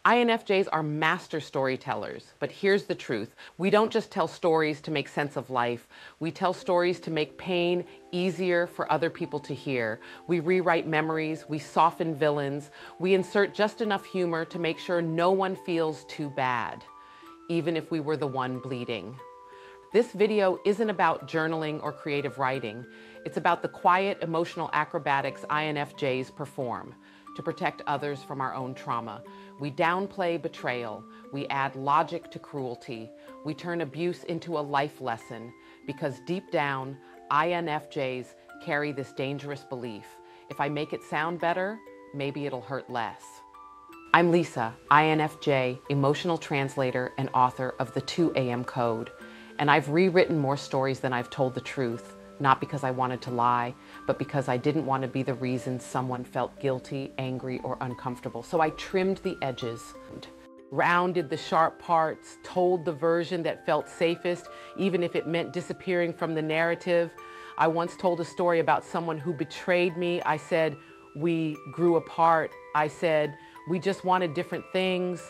INFJs are master storytellers, but here's the truth. We don't just tell stories to make sense of life. We tell stories to make pain easier for other people to hear. We rewrite memories, we soften villains, we insert just enough humor to make sure no one feels too bad, even if we were the one bleeding. This video isn't about journaling or creative writing. It's about the quiet, emotional acrobatics INFJs perform to protect others from our own trauma. We downplay betrayal. We add logic to cruelty. We turn abuse into a life lesson because deep down, INFJs carry this dangerous belief. If I make it sound better, maybe it'll hurt less. I'm Lisa, INFJ, emotional translator and author of the 2 AM Code. And I've rewritten more stories than I've told the truth, not because I wanted to lie, but because I didn't want to be the reason someone felt guilty, angry, or uncomfortable. So I trimmed the edges, rounded the sharp parts, told the version that felt safest, even if it meant disappearing from the narrative. I once told a story about someone who betrayed me. I said, we grew apart. I said, we just wanted different things.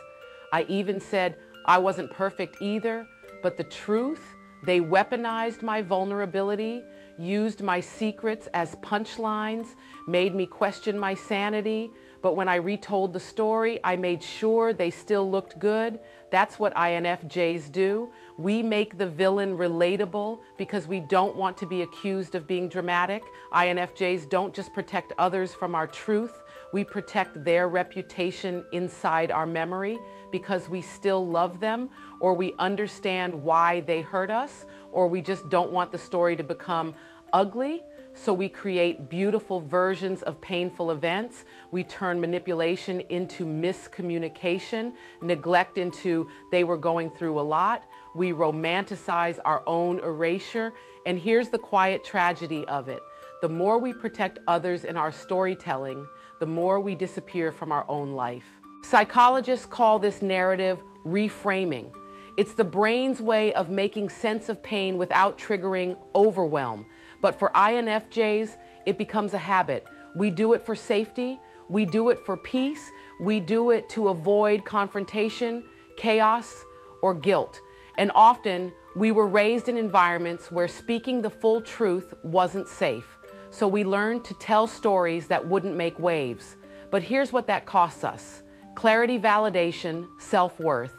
I even said, I wasn't perfect either, but the truth, they weaponized my vulnerability, used my secrets as punchlines, made me question my sanity. But when I retold the story, I made sure they still looked good. That's what INFJs do. We make the villain relatable because we don't want to be accused of being dramatic. INFJs don't just protect others from our truth. We protect their reputation inside our memory because we still love them, or we understand why they hurt us, or we just don't want the story to become ugly. So we create beautiful versions of painful events. We turn manipulation into miscommunication, neglect into they were going through a lot. We romanticize our own erasure. And here's the quiet tragedy of it. The more we protect others in our storytelling, the more we disappear from our own life. Psychologists call this narrative reframing. It's the brain's way of making sense of pain without triggering overwhelm. But for INFJs, it becomes a habit. We do it for safety. We do it for peace. We do it to avoid confrontation, chaos, or guilt. And often, we were raised in environments where speaking the full truth wasn't safe. So we learned to tell stories that wouldn't make waves. But here's what that costs us: clarity, validation, self-worth.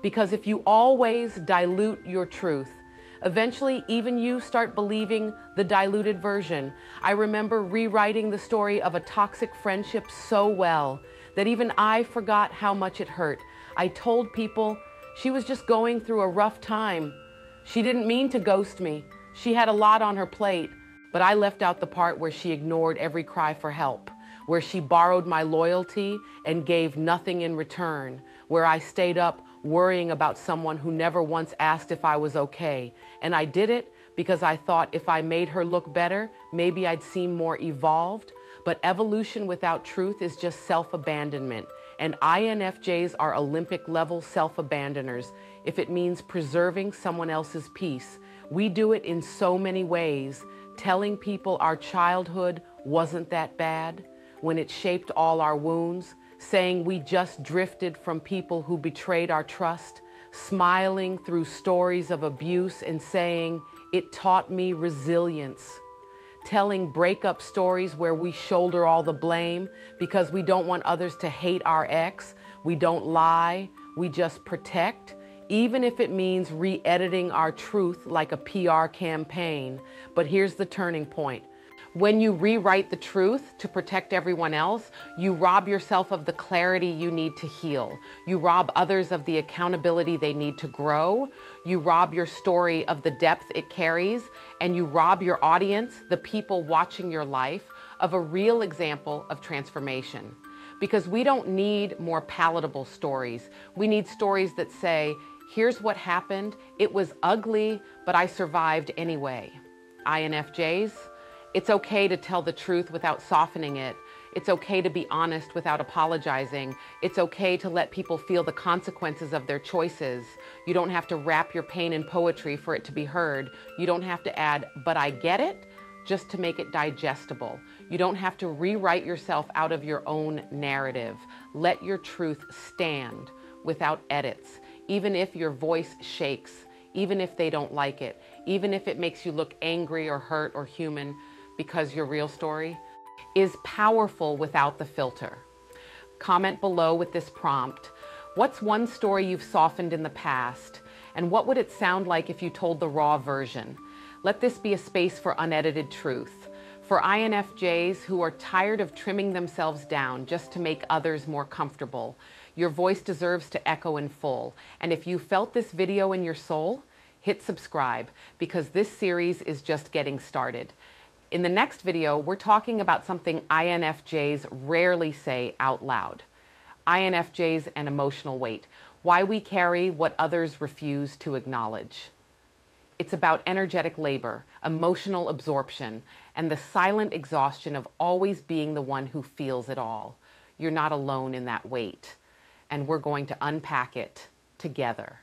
Because if you always dilute your truth, eventually even you start believing the diluted version. I remember rewriting the story of a toxic friendship so well that even I forgot how much it hurt. I told people she was just going through a rough time. She didn't mean to ghost me. She had a lot on her plate. But I left out the part where she ignored every cry for help, where she borrowed my loyalty and gave nothing in return, where I stayed up worrying about someone who never once asked if I was okay. And I did it because I thought if I made her look better, maybe I'd seem more evolved. But evolution without truth is just self-abandonment. And INFJs are Olympic-level self-abandoners if it means preserving someone else's peace. We do it in so many ways. Telling people our childhood wasn't that bad when it shaped all our wounds, saying we just drifted from people who betrayed our trust, smiling through stories of abuse and saying it taught me resilience, telling breakup stories where we shoulder all the blame because we don't want others to hate our ex. We don't lie, we just protect. Even if it means re-editing our truth like a PR campaign. But here's the turning point. When you rewrite the truth to protect everyone else, you rob yourself of the clarity you need to heal. You rob others of the accountability they need to grow. You rob your story of the depth it carries, and you rob your audience, the people watching your life, of a real example of transformation. Because we don't need more palatable stories. We need stories that say, here's what happened. It was ugly, but I survived anyway. INFJs, it's okay to tell the truth without softening it. It's okay to be honest without apologizing. It's okay to let people feel the consequences of their choices. You don't have to wrap your pain in poetry for it to be heard. You don't have to add, but I get it, just to make it digestible. You don't have to rewrite yourself out of your own narrative. Let your truth stand without edits, even if your voice shakes, even if they don't like it, even if it makes you look angry or hurt or human, because your real story is powerful without the filter. Comment below with this prompt. What's one story you've softened in the past? And what would it sound like if you told the raw version? Let this be a space for unedited truth. For INFJs who are tired of trimming themselves down just to make others more comfortable, your voice deserves to echo in full. And if you felt this video in your soul, hit subscribe, because this series is just getting started. In the next video, we're talking about something INFJs rarely say out loud. INFJs and emotional weight. Why we carry what others refuse to acknowledge. It's about energetic labor, emotional absorption, and the silent exhaustion of always being the one who feels it all. You're not alone in that weight. And we're going to unpack it together.